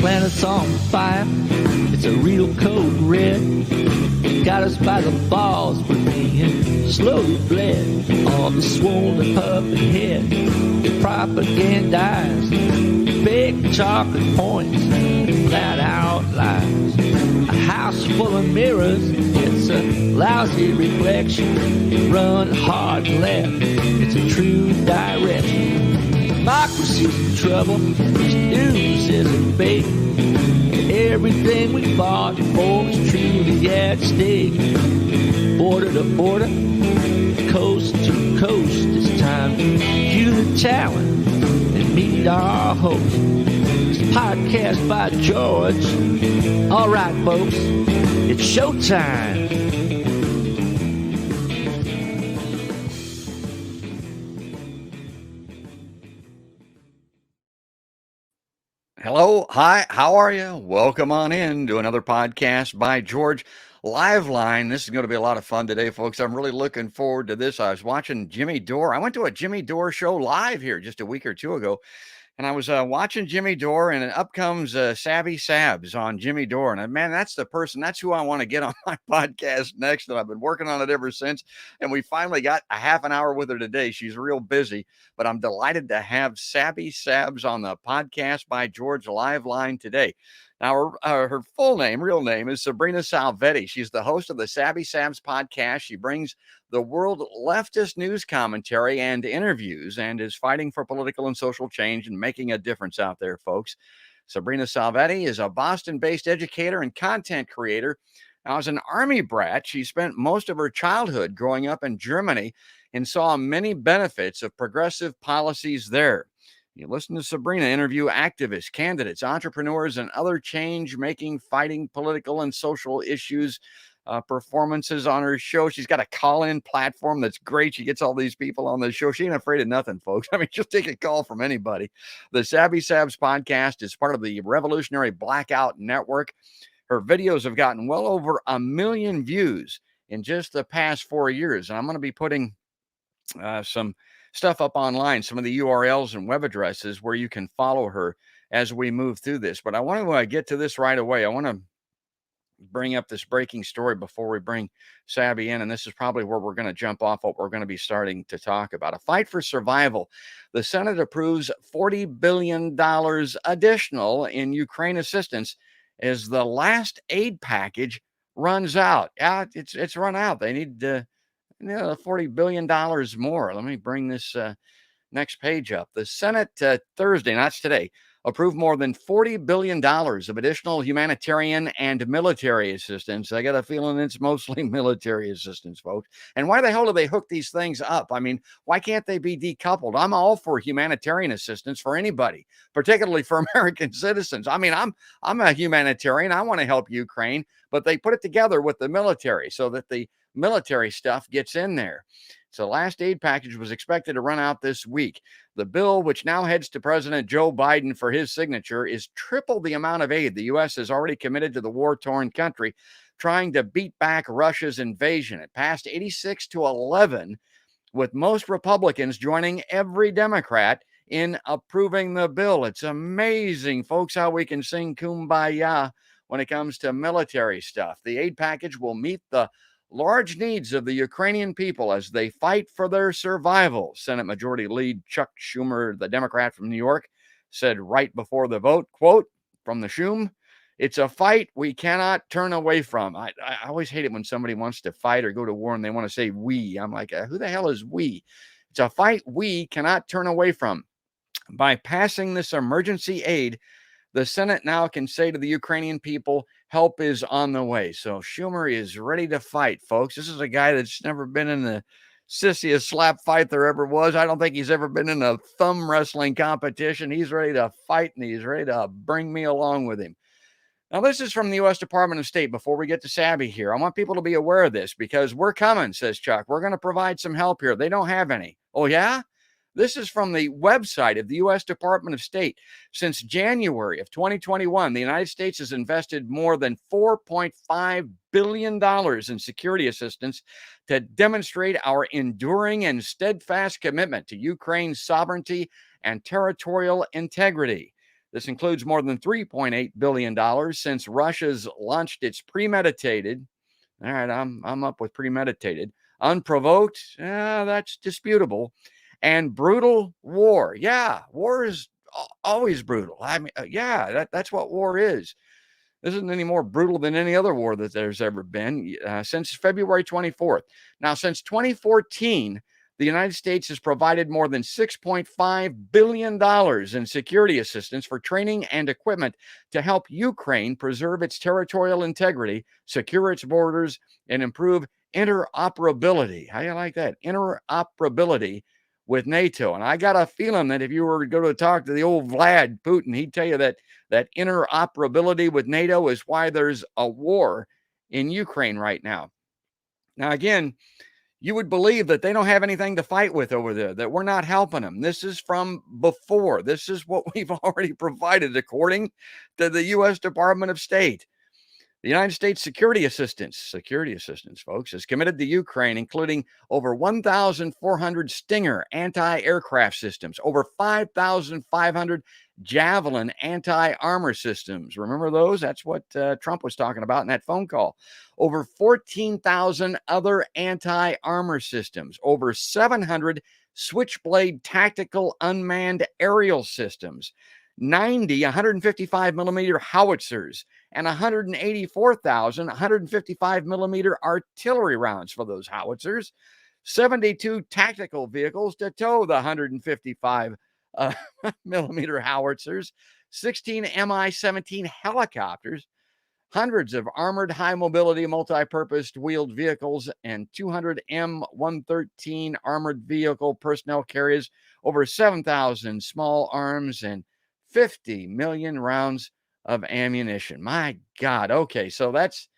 planet's on fire. It's a real code red. Got us by the balls, we're being slowly bled. All the swollen puppet head, propagandized. Big chocolate points, flat outlines. A house full of mirrors, it's a lousy reflection. Run hard left, it's a true direction. Democracy's in trouble, this news isn't bait. Everything we fought for is truly at stake. Border to border, coast to coast, it's time to cue the talent and meet our host. It's podcast by George. All right, folks, it's showtime. Hello, hi, how are you? Welcome on in to another podcast by George. Liveline. This is going to be a lot of fun today, folks. I'm really looking forward to this. I was watching Jimmy Dore. I went to a Jimmy Dore show live here just a week or two ago, and I was watching Jimmy Dore, and up comes Sabby Sabs on Jimmy Dore. And man, that's the person, that's who I want to get on my podcast next. And I've been working on it ever since. And we finally got a half an hour with her today. She's real busy, but I'm delighted to have Sabby Sabs on the podcast by George Liveline today. Now, her full name, real name is Sabrina Salvetti. She's the host of the Sabby Sabs podcast. She brings the world leftist news commentary and interviews and is fighting for political and social change and making a difference out there, folks. Sabrina Salvetti is a Boston-based educator and content creator. Now, as an Army brat, she spent most of her childhood growing up in Germany and saw many benefits of progressive policies there. You listen to Sabrina interview activists, candidates, entrepreneurs, and other change-making, fighting political and social issues, performances on her show. She's got a call-in platform that's great. She gets all these people on the show. She ain't afraid of nothing, folks. I mean, she'll take a call from anybody. The Sabby Sabs podcast is part of the Revolutionary Blackout Network. Her videos have gotten well over 1 million views in just the past 4 years. And I'm going to be putting some stuff up online, some of the URLs and web addresses where you can follow her as we move through this. But I want to get to this right away. I want to bring up this breaking story before we bring Sabby in, and this is probably where we're going to jump off what we're going to be starting to talk about. A fight for survival. The Senate approves $40 billion additional in Ukraine assistance as the last aid package runs out. Yeah, it's run out. They need $40 billion more. Let me bring this next page up. The Senate Thursday, not today, approved more than $40 billion of additional humanitarian and military assistance. I got a feeling it's mostly military assistance, folks. And why the hell do they hook these things up? I mean, why can't they be decoupled? I'm all for humanitarian assistance for anybody, particularly for American citizens. I mean, I'm a humanitarian. I want to help Ukraine, but they put it together with the military so that the military stuff gets in there. So the last aid package was expected to run out this week. The bill, which now heads to President Joe Biden for his signature, is triple the amount of aid the U.S. has already committed to the war-torn country, trying to beat back Russia's invasion. It passed 86-11, with most Republicans joining every Democrat in approving the bill. It's amazing, folks, how we can sing Kumbaya when it comes to military stuff. The aid package will meet the large needs of the Ukrainian people as they fight for their survival. Senate Majority Leader Chuck Schumer, the Democrat from New York, said right before the vote, quote, from the Schum, "It's a fight we cannot turn away from." I always hate it when somebody wants to fight or go to war and they want to say we. I'm like, who the hell is we? It's a fight we cannot turn away from. By passing this emergency aid, the Senate now can say to the Ukrainian people, help is on the way. So Schumer is ready to fight, folks. This is a guy that's never been in the sissiest slap fight there ever was. I don't think he's ever been in a thumb wrestling competition. He's ready to fight, and he's ready to bring me along with him. Now, this is from the U.S. Department of State. Before we get to Sabby here, I want people to be aware of this because we're coming, says Chuck. We're going to provide some help here. They don't have any. Oh, yeah? This is from the website of the U.S. Department of State. Since January of 2021, the United States has invested more than $4.5 billion in security assistance to demonstrate our enduring and steadfast commitment to Ukraine's sovereignty and territorial integrity. This includes more than $3.8 billion since Russia's launched its premeditated, all right, I'm up with premeditated, unprovoked, that's disputable, and brutal war. Yeah, war is always brutal. I mean, that's what war is. This isn't any more brutal than any other war that there's ever been since February 24th. Now, since 2014, the United States has provided more than $6.5 billion in security assistance for training and equipment to help Ukraine preserve its territorial integrity, secure its borders, and improve interoperability. How do you like that? Interoperability with NATO. And I got a feeling that if you were to go to talk to the old Vlad Putin, he'd tell you that interoperability with NATO is why there's a war in Ukraine right now. Now, again, you would believe that they don't have anything to fight with over there, that we're not helping them. This is from before. This is what we've already provided, according to the U.S. Department of State. The United States security assistance, folks, is committed to Ukraine, including over 1,400 Stinger anti-aircraft systems, over 5,500 Javelin anti-armor systems. Remember those? That's what Trump was talking about in that phone call. Over 14,000 other anti-armor systems, over 700 Switchblade tactical unmanned aerial systems, 90 155 millimeter howitzers, and 184,000 155 millimeter artillery rounds for those howitzers, 72 tactical vehicles to tow the 155 millimeter howitzers, 16 Mi-17 helicopters, hundreds of armored high-mobility multi-purpose wheeled vehicles, and 200 M113 armored vehicle personnel carriers, over 7,000 small arms, and 50 million rounds of ammunition. My God. Okay, so that's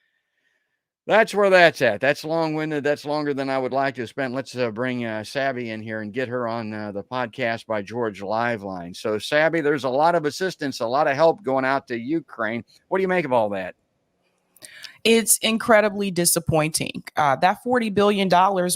where that's at. That's long-winded. That's longer than I would like to spend. Let's bring Sabby in here and get her on the podcast by George Liveline. So, Sabby, there's a lot of assistance, a lot of help going out to Ukraine. What do you make of all that? It's incredibly disappointing. That $40 billion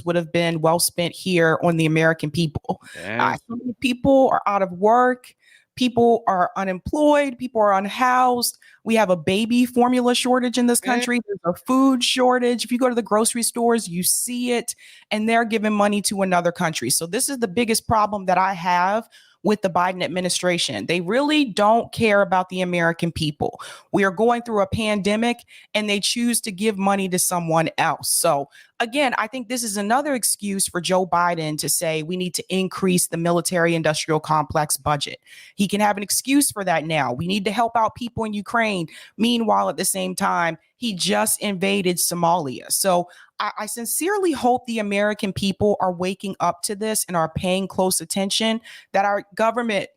would have been well spent here on the American people. Yeah. So many people are out of work. People are unemployed. People are unhoused. We have a baby formula shortage in this country. There's a food shortage. If you go to the grocery stores, you see it, and they're giving money to another country. So this is the biggest problem that I have with the Biden administration. They really don't care about the American people. We are going through a pandemic, and they choose to give money to someone else. So again, I think this is another excuse for Joe Biden to say we need to increase the military industrial complex budget. He can have an excuse for that now. We need to help out people in Ukraine. Meanwhile, at the same time, he just invaded Somalia. So I sincerely hope the American people are waking up to this and are paying close attention, that our government,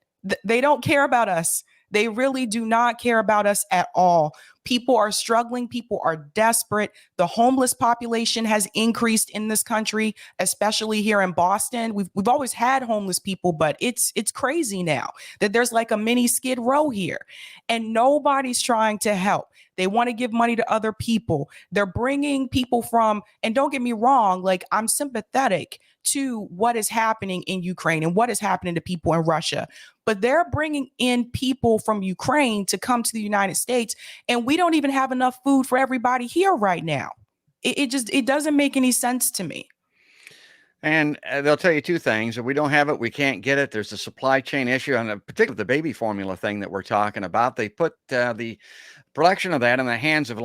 they don't care about us. They really do not care about us at all. People are struggling. People are desperate. The homeless population has increased in this country, especially here in Boston. We've always had homeless people, but it's crazy now that there's like a mini Skid Row here, and nobody's trying to help. They want to give money to other people. They're bringing people from, and don't get me wrong, like I'm sympathetic to what is happening in Ukraine and what is happening to people in Russia, but they're bringing in people from Ukraine to come to the United States, and we don't even have enough food for everybody here right now. It doesn't make any sense to me. And they'll tell you two things. If we don't have it, we can't get it. There's a supply chain issue, and particularly the baby formula thing that we're talking about. They put the production of that in the hands of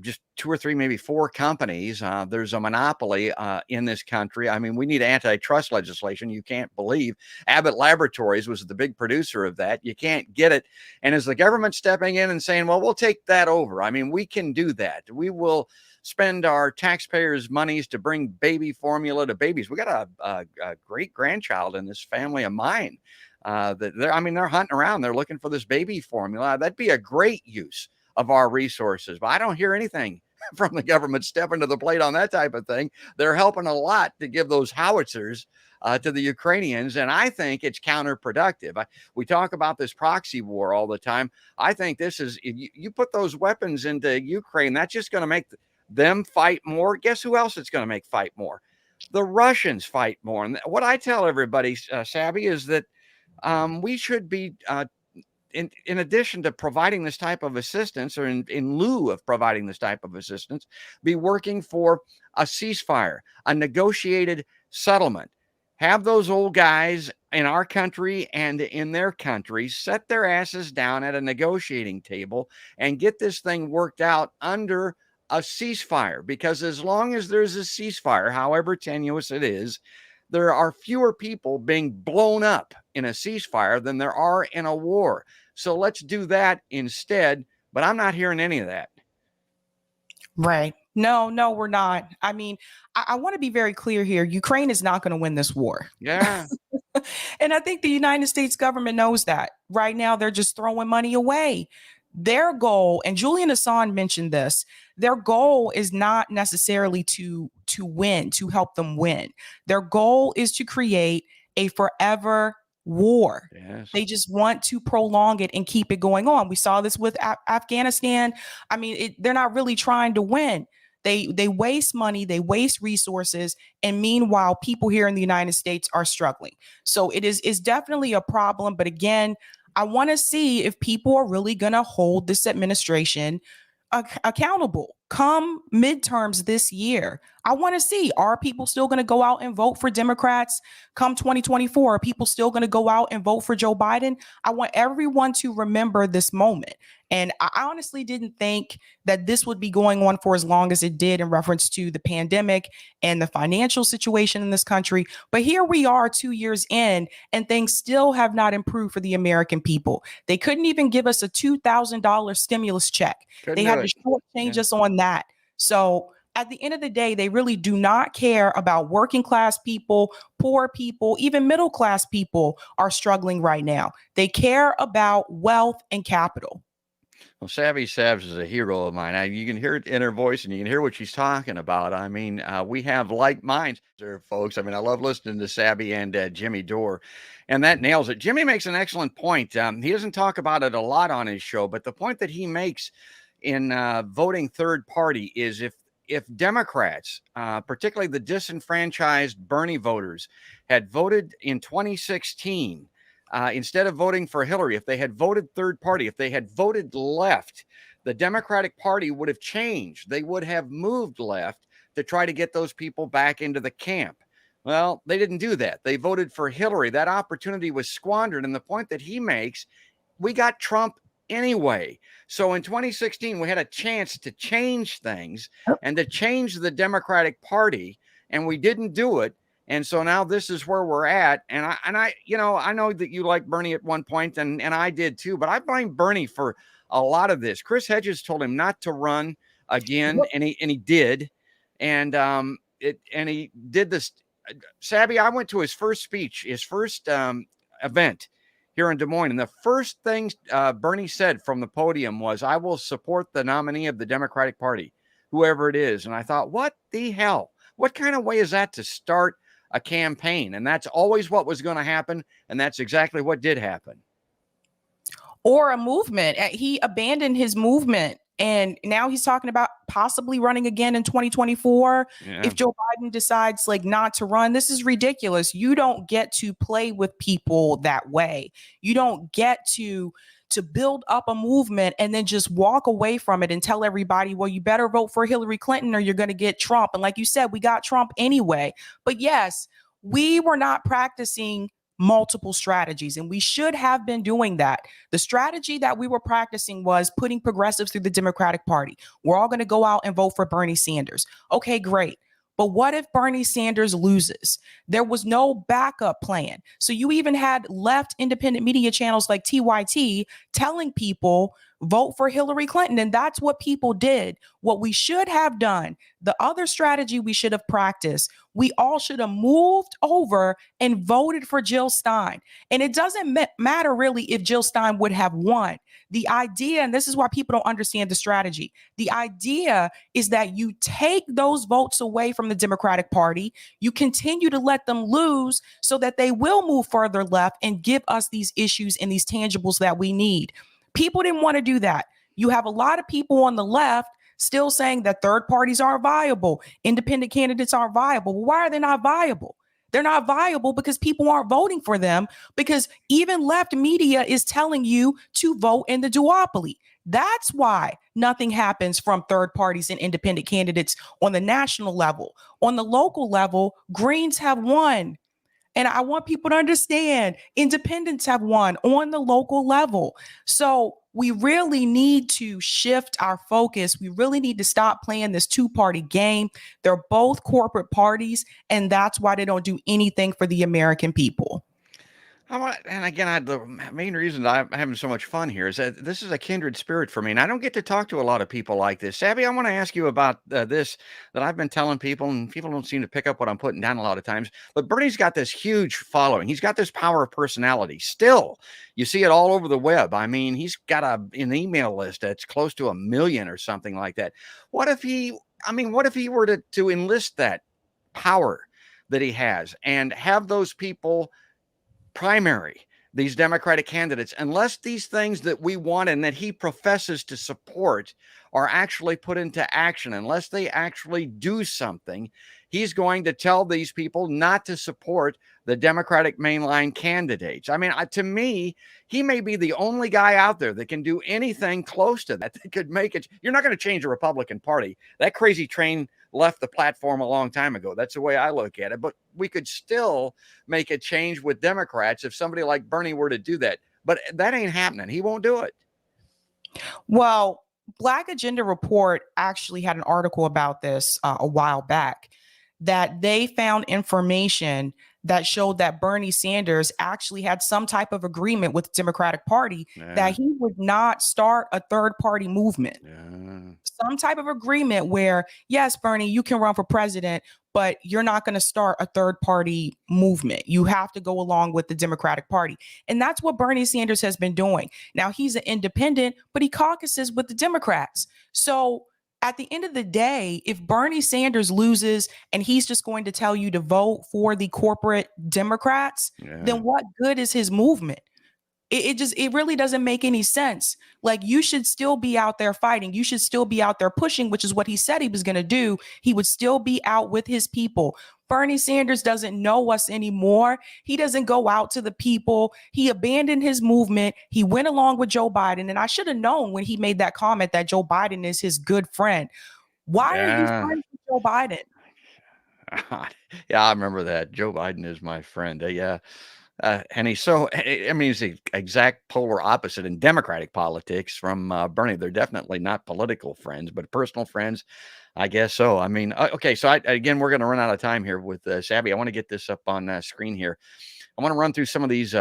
just 2 or 3, maybe 4 companies. There's a monopoly in this country. I mean, we need antitrust legislation. You can't believe Abbott Laboratories was the big producer of that. You can't get it. And is the government stepping in and saying, well, we'll take that over? I mean, we can do that. We will spend our taxpayers' monies to bring baby formula to babies. We got a great grandchild in this family of mine. They're hunting around. They're looking for this baby formula. That'd be a great use of our resources. But I don't hear anything from the government stepping to the plate on that type of thing. They're helping a lot to give those howitzers to the Ukrainians, and I think it's counterproductive. We talk about this proxy war all the time. I think this is, if you put those weapons into Ukraine, that's just going to make them fight more. Guess who else it's going to make fight more? The Russians fight more. And what I tell everybody, Sabby, is that we should be in addition to providing this type of assistance, or in lieu of providing this type of assistance, be working for a ceasefire, a negotiated settlement. Have those old guys in our country and in their country set their asses down at a negotiating table and get this thing worked out under a ceasefire. Because as long as there's a ceasefire, however tenuous it is, there are fewer people being blown up in a ceasefire than there are in a war. So let's do that instead. But I'm not hearing any of that. Right. No, we're not. I mean, I want to be very clear here. Ukraine is not going to win this war. Yeah. And I think the United States government knows that. Right now, they're just throwing money away. Their goal, and Julian Assange mentioned this, their goal is not necessarily to win, to help them win. Their goal is to create a forever war. Yes. They just want to prolong it and keep it going on. We saw this with Afghanistan. I mean, they're not really trying to win. They waste money, they waste resources, and meanwhile, people here in the United States are struggling. So it's definitely a problem. But again, I want to see if people are really going to hold this administration accountable come midterms this year. I want to see, are people still going to go out and vote for Democrats come 2024? Are people still going to go out and vote for Joe Biden? I want everyone to remember this moment. And I honestly didn't think that this would be going on for as long as it did in reference to the pandemic and the financial situation in this country. But here we are 2 years in, and things still have not improved for the American people. They couldn't even give us a $2,000 stimulus check. They had to shortchange us on that. So at the end of the day, they really do not care about working class people, poor people, even middle class people are struggling right now. They care about wealth and capital. Well, Sabs is a hero of mine. You can hear it in her voice, and you can hear what she's talking about. I mean, we have like minds there, folks. I mean, I love listening to Sabby and Jimmy Dore, and that nails it. Jimmy makes an excellent point. He doesn't talk about it a lot on his show, but the point that he makes in voting third party is if Democrats, particularly the disenfranchised Bernie voters, had voted in 2016, instead of voting for Hillary, if they had voted third party, if they had voted left, the Democratic Party would have changed. They would have moved left to try to get those people back into the camp. Well, they didn't do that. They voted for Hillary. That opportunity was squandered. And the point that he makes, we got Trump anyway. So in 2016, we had a chance to change things and to change the Democratic Party, and we didn't do it. And so now this is where we're at. And I, I know that you liked Bernie at one point, and I did too, but I blame Bernie for a lot of this. Chris Hedges told him not to run again, and he did. And he did this. Sabby, I went to his first speech, his first event here in Des Moines. And the first thing Bernie said from the podium was, "I will support the nominee of the Democratic Party, whoever it is." And I thought, what the hell? What kind of way is that to start a campaign? And that's always what was going to happen. And that's exactly what did happen. Or a movement. He abandoned his movement. And now he's talking about possibly running again in 2024. Yeah. If Joe Biden decides not to run, this is ridiculous. You don't get to play with people that way. You don't get to build up a movement and then just walk away from it and tell everybody, well, you better vote for Hillary Clinton or you're going to get Trump. And like you said, we got Trump anyway. But yes, we were not practicing multiple strategies, and we should have been doing that. The strategy that we were practicing was putting progressives through the Democratic Party. We're all going to go out and vote for Bernie Sanders. Okay, great. But what if Bernie Sanders loses? There was no backup plan. So you even had left independent media channels like TYT telling people, vote for Hillary Clinton. And that's what people did. What we should have done, the other strategy we should have practiced, we all should have moved over and voted for Jill Stein. And it doesn't matter really if Jill Stein would have won. The idea, and this is why people don't understand the strategy, the idea is that you take those votes away from the Democratic Party, you continue to let them lose so that they will move further left and give us these issues and these tangibles that we need. People didn't want to do that. You have a lot of people on the left still saying that third parties aren't viable, independent candidates aren't viable. Well, why are they not viable? They're not viable because people aren't voting for them, because even left media is telling you to vote in the duopoly. That's why nothing happens from third parties and independent candidates on the national level. On the local level, Greens have won. And I want people to understand independents have won on the local level. So we really need to shift our focus. We really need to stop playing this two-party game. They're both corporate parties, and that's why they don't do anything for the American people. And again, the main reason I'm having so much fun here is that this is a kindred spirit for me, and I don't get to talk to a lot of people like this. Sabby, I want to ask you about this that I've been telling people, and people don't seem to pick up what I'm putting down a lot of times. But Bernie's got this huge following. He's got this power of personality. Still, you see it all over the web. I mean, he's got an email list that's close to 1 million or something like that. What if he were to enlist that power that he has and have those people primary these Democratic candidates, unless these things that we want and that he professes to support are actually put into action, unless they actually do something, he's going to tell these people not to support the Democratic mainline candidates. I mean, to me, he may be the only guy out there that can do anything close to that could make it. You're not going to change the Republican Party. That crazy train left the platform a long time ago. That's the way I look at it. But we could still make a change with Democrats if somebody like Bernie were to do that. But that ain't happening. He won't do it. Well, Black Agenda Report actually had an article about this a while back, that they found information that showed that Bernie Sanders actually had some type of agreement with the Democratic Party that he would not start a third party movement. Some type of agreement where, yes, Bernie, you can run for president, but you're not going to start a third party movement. You have to go along with the Democratic Party. And that's what Bernie Sanders has been doing. Now, he's an independent, but he caucuses with the Democrats. So at the end of the day, if Bernie Sanders loses and he's just going to tell you to vote for the corporate Democrats, then what good is his movement? It really doesn't make any sense. Like, you should still be out there fighting. You should still be out there pushing, which is what he said he was going to do. He would still be out with his people. Bernie Sanders doesn't know us anymore. He doesn't go out to the people. He abandoned his movement. He went along with Joe Biden. And I should have known when he made that comment that Joe Biden is his good friend. Why are you friends with Joe Biden? Yeah, I remember that. Joe Biden is my friend. And he's he's the exact polar opposite in Democratic politics from Bernie. They're definitely not political friends, but personal friends, I guess so. I mean, okay, so again, we're going to run out of time here with Sabby. I want to get this up on screen here. I want to run through some of these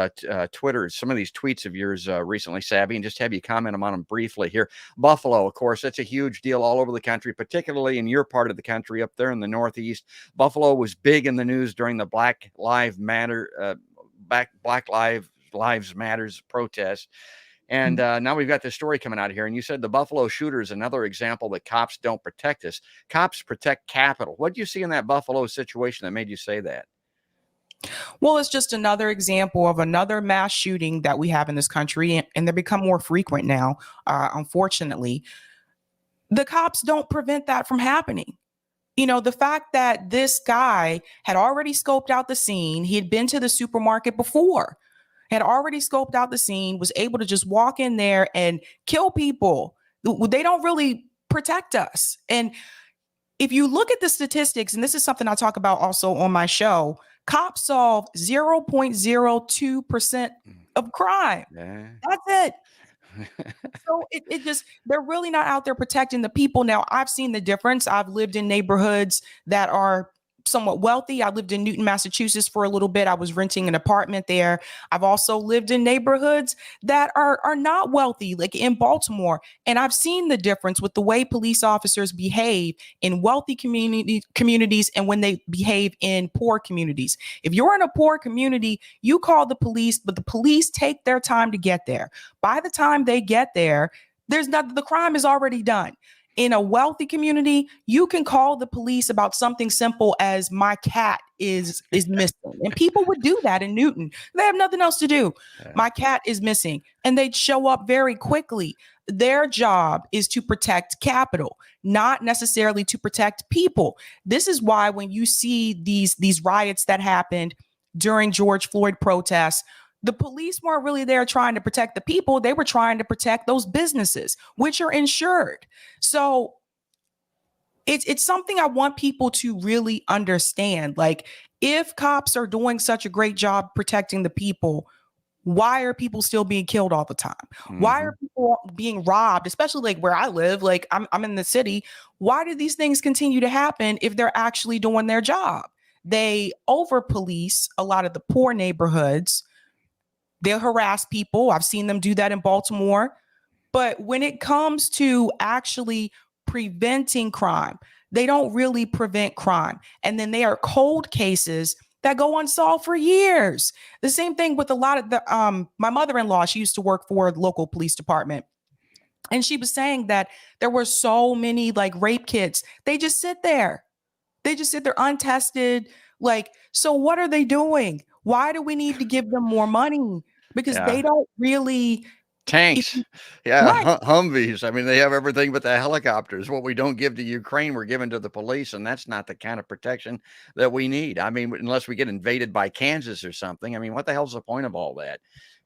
Twitters, some of these tweets of yours recently, Sabby, and just have you comment on them briefly here. Buffalo, of course, that's a huge deal all over the country, particularly in your part of the country up there in the Northeast. Buffalo was big in the news during the Black Lives Matters protests. And now we've got this story coming out here. And you said the Buffalo shooter is another example that cops don't protect us. Cops protect Capitol. What do you see in that Buffalo situation that made you say that? Well, it's just another example of another mass shooting that we have in this country. And they become more frequent now, unfortunately. The cops don't prevent that from happening. You know, the fact that this guy had already scoped out the scene, he had been to the supermarket before, had already scoped out the scene, was able to just walk in there and kill people. They don't really protect us. And if you look at the statistics, and this is something I talk about also on my show, cops solve 0.02% of crime. That's it. So it just, they're really not out there protecting the people. Now, I've seen the difference. I've lived in neighborhoods that are somewhat wealthy. I lived in Newton, Massachusetts for a little bit. I was renting an apartment there. I've also lived in neighborhoods that are not wealthy, like in Baltimore. And I've seen the difference with the way police officers behave in wealthy communities and when they behave in poor communities. If you're in a poor community, you call the police, but the police take their time to get there. By the time they get there, the crime is already done. In a wealthy community, you can call the police about something simple as my cat is missing. And people would do that in Newton. They have nothing else to do. My cat is missing. And they'd show up very quickly. Their job is to protect Capitol. not necessarily to protect people. This is why when you see these riots that happened during George Floyd protests, the police weren't really there trying to protect the people. They were trying to protect those businesses, which are insured. So it's something I want people to really understand. Like, if cops are doing such a great job protecting the people, why are people still being killed all the time? Why are people being robbed, especially like where I live? Like, I'm in the city. Why do these things continue to happen if they're actually doing their job? They over police a lot of the poor neighborhoods. They'll harass people. I've seen them do that in Baltimore. But when it comes to actually preventing crime, they don't really prevent crime. And then they are cold cases that go unsolved for years. The same thing with a lot of the my mother-in-law, she used to work for the local police department. And she was saying that there were so many like rape kits. They just sit there. They just sit there untested. Like, so what are they doing? Why do we need to give them more money? Because they don't really tanks. Right. Humvees. I mean, they have everything but the helicopters. What we don't give to Ukraine, we're giving to the police, and that's not the kind of protection that we need. I mean, unless we get invaded by Kansas or something. I mean, what the hell's the point of all that?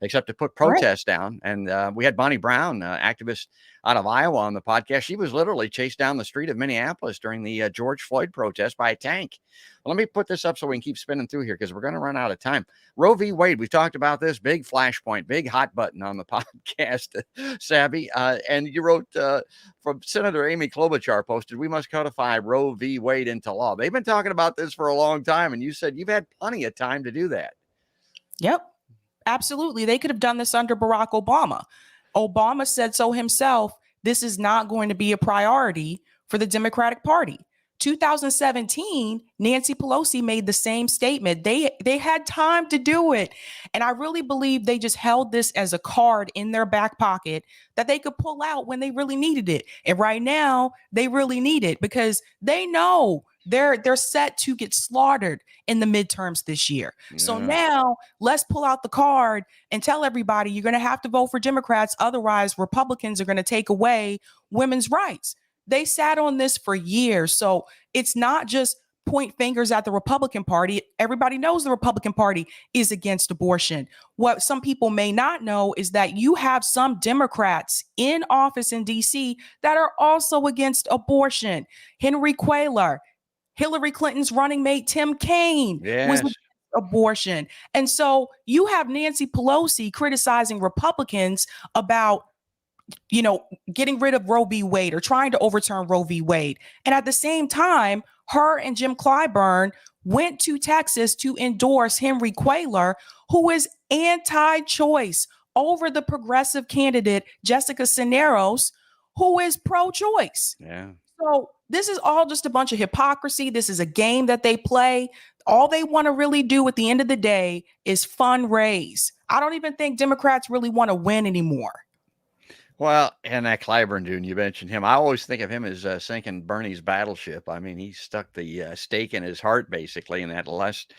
Except to put protests down. And we had Bonnie Brown, activist out of Iowa, on the podcast. She was literally chased down the street of Minneapolis during the George Floyd protest by a tank. Well, let me put this up so we can keep spinning through here, because we're going to run out of time. Roe v. Wade, we've talked about this, big flashpoint, big hot button on the podcast, Sabby. And you wrote from Senator Amy Klobuchar posted, "We must codify Roe v. Wade into law." They've been talking about this for a long time, and you said you've had plenty of time to do that. Yep. Absolutely. They could have done this under Barack Obama. Obama said so himself. This is not going to be a priority for the Democratic Party. 2017, Nancy Pelosi made the same statement. They had time to do it. And I really believe they just held this as a card in their back pocket that they could pull out when they really needed it. And right now, they really need it because they know they're set to get slaughtered in the midterms this year. Yeah. So now let's pull out the card and tell everybody you're going to have to vote for Democrats. Otherwise, Republicans are going to take away women's rights. They sat on this for years. So it's not just point fingers at the Republican Party. Everybody knows the Republican Party is against abortion. What some people may not know is that you have some Democrats in office in DC that are also against abortion. Henry Cuellar, Hillary Clinton's running mate, Tim Kaine, was against abortion. And so you have Nancy Pelosi criticizing Republicans about, you know, getting rid of Roe v. Wade or trying to overturn Roe v. Wade. And at the same time, her and Jim Clyburn went to Texas to endorse Henry Cuellar, who is anti-choice, over the progressive candidate, Jessica Cisneros, who is pro-choice. Yeah. So this is all just a bunch of hypocrisy. This is a game that they play. All they want to really do at the end of the day is fundraise. I don't even think Democrats really want to win anymore. Well, and that Clyburn dude, you mentioned him. I always think of him as sinking Bernie's battleship. I mean, he stuck the stake in his heart, basically, in that last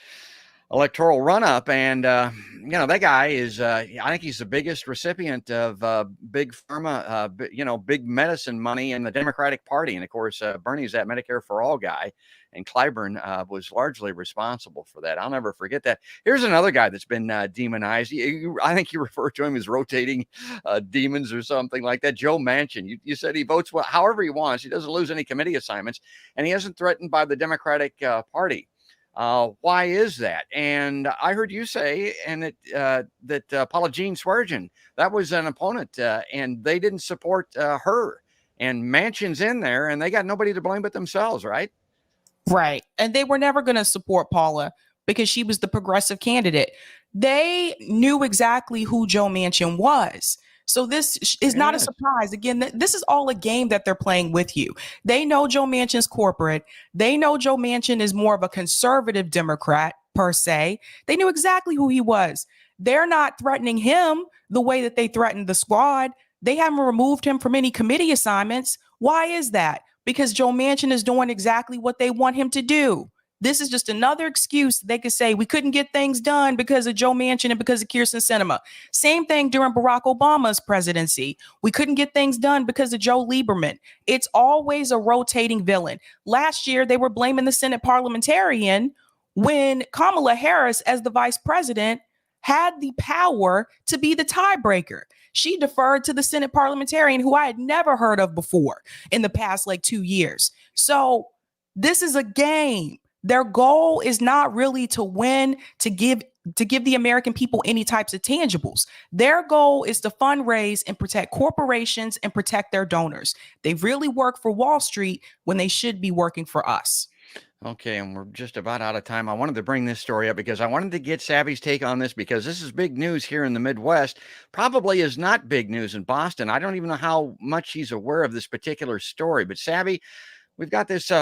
electoral run-up. And, you know, that guy is, I think he's the biggest recipient of big pharma, you know, big medicine money in the Democratic Party. And, of course, Bernie's that Medicare for All guy. And Clyburn was largely responsible for that. I'll never forget that. Here's another guy that's been demonized. I think you refer to him as rotating demons or something like that. Joe Manchin. You said he votes however he wants. He doesn't lose any committee assignments. And he isn't threatened by the Democratic Party. Why is that? And I heard you say, and that Paula Jean Swearengin, that was an opponent, and they didn't support her. And Manchin's in there, and they got nobody to blame but themselves, right? Right. And they were never going to support Paula because she was the progressive candidate. They knew exactly who Joe Manchin was. So this is not a surprise. Again, this is all a game that they're playing with you. They know Joe Manchin's corporate. They know Joe Manchin is more of a conservative Democrat per se. They knew exactly who he was. They're not threatening him the way that they threatened the squad. They haven't removed him from any committee assignments. Why is that? Because Joe Manchin is doing exactly what they want him to do. This is just another excuse they could say we couldn't get things done because of Joe Manchin and because of Kyrsten Sinema. Same thing during Barack Obama's presidency. We couldn't get things done because of Joe Lieberman. It's always a rotating villain. Last year, they were blaming the Senate parliamentarian when Kamala Harris, as the vice president, had the power to be the tiebreaker. She deferred to the Senate parliamentarian who I had never heard of before in the past 2 years. So this is a game. Their goal is not really to win, to give the American people any types of tangibles. Their goal is to fundraise and protect corporations and protect their donors. They really work for Wall Street when they should be working for us. Okay, and we're just about out of time. I wanted to bring this story up because I wanted to get Sabby's take on this because this is big news here in the Midwest. Probably is not big news in Boston. I don't even know how much he's aware of this particular story. But Sabby, we've got this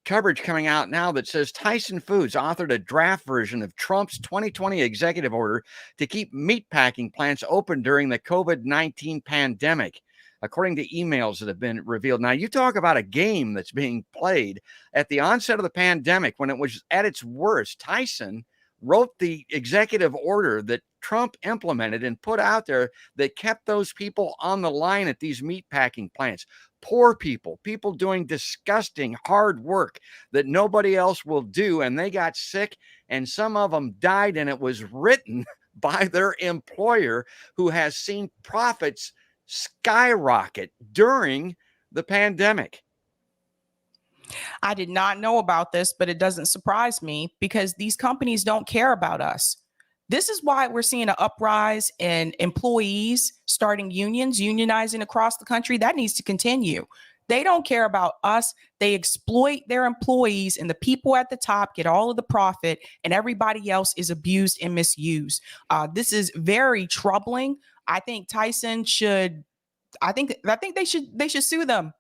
coverage coming out now that says Tyson Foods authored a draft version of Trump's 2020 executive order to keep meatpacking plants open during the COVID-19 pandemic, according to emails that have been revealed. Now, you talk about a game that's being played. At the onset of the pandemic, when it was at its worst, Tyson wrote the executive order that Trump implemented and put out there that kept those people on the line at these meatpacking plants. Poor people, people doing disgusting hard work that nobody else will do. And they got sick and some of them died. And it was written by their employer, who has seen profits skyrocket during the pandemic. I did not know about this, but it doesn't surprise me because these companies don't care about us. This is why we're seeing an uprise in employees starting unions, unionizing across the country. That needs to continue. They don't care about us. They exploit their employees, and the people at the top get all of the profit, and everybody else is abused and misused. This is very troubling. I think Tyson should. I think they should sue them.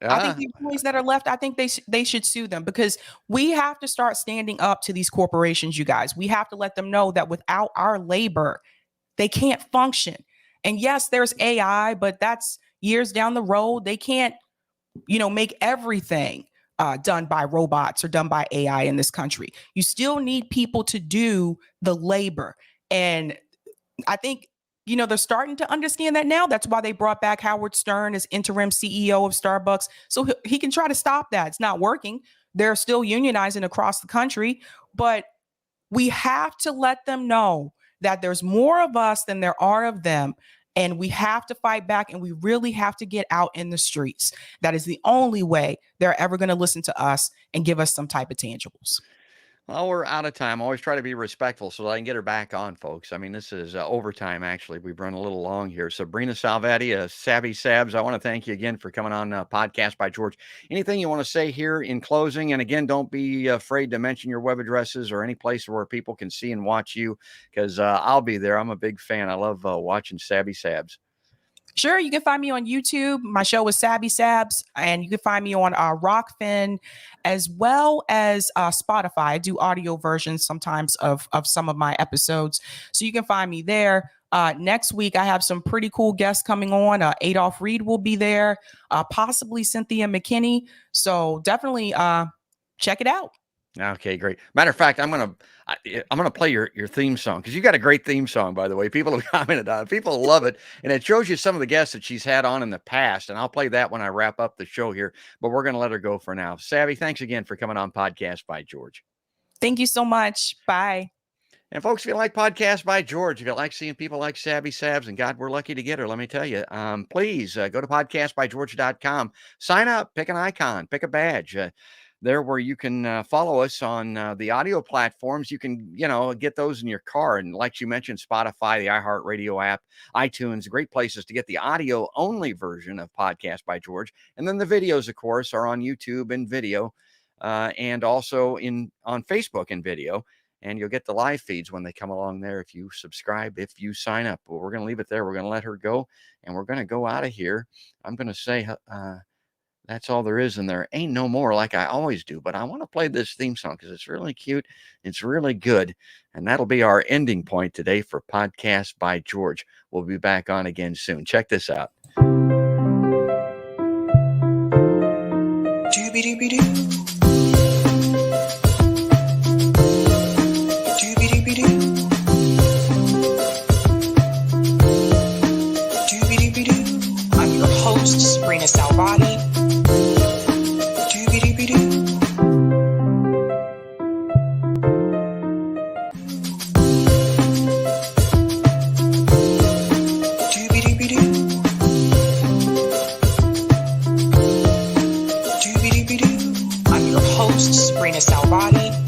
I think the employees that are left, I think they should sue them because we have to start standing up to these corporations, you guys. We have to let them know that without our labor, they can't function. And yes, there's AI, but that's years down the road. They can't, make everything done by robots or done by AI in this country. You still need people to do the labor. And I think they're starting to understand that now. That's why they brought back Howard Stern as interim CEO of Starbucks. So he can try to stop that. It's not working. They're still unionizing across the country. But we have to let them know that there's more of us than there are of them. And we have to fight back, and we really have to get out in the streets. That is the only way they're ever going to listen to us and give us some type of tangibles. Well, we're out of time. Always try to be respectful so that I can get her back on, folks. I mean, this is overtime, actually. We've run a little long here. Sabrina Salvetti, Sabby Sabs, I want to thank you again for coming on Podcast by George. Anything you want to say here in closing? And again, don't be afraid to mention your web addresses or any place where people can see and watch you, because I'll be there. I'm a big fan. I love watching Sabby Sabs. Sure, you can find me on YouTube. My show is Sabby Sabs, and you can find me on Rockfin as well as Spotify. I do audio versions sometimes of some of my episodes, so you can find me there. Next week, I have some pretty cool guests coming on. Adolph Reed will be there, possibly Cynthia McKinney. So definitely check it out. Okay, great. Matter of fact, I'm gonna play your theme song, because you got a great theme song, by the way. People have commented on it. People love it, and it shows you some of the guests that she's had on in the past. And I'll play that when I wrap up the show here. But we're gonna let her go for now. Sabby, thanks again for coming on Podcast by George. Thank you so much. Bye. And folks, if you like Podcast by George, if you like seeing people like Sabby Sabs, and God, we're lucky to get her, let me tell you, please go to podcastbygeorge.com. Sign up, pick an icon, pick a badge. There where you can follow us on the audio platforms. You can, get those in your car. And like you mentioned, Spotify, the iHeartRadio app, iTunes, great places to get the audio only version of Podcast by George. And then the videos, of course, are on YouTube and video, and also on Facebook and video. And you'll get the live feeds when they come along there if you subscribe, if you sign up. But we're going to leave it there. We're going to let her go, and we're going to go out of here. I'm going to say, that's all there is, and there ain't no more, like I always do. But I want to play this theme song because it's really cute. It's really good. And that'll be our ending point today for Podcast by George. We'll be back on again soon. Check this out. Dooby-dooby-doo. your host, Sabrina Salvati.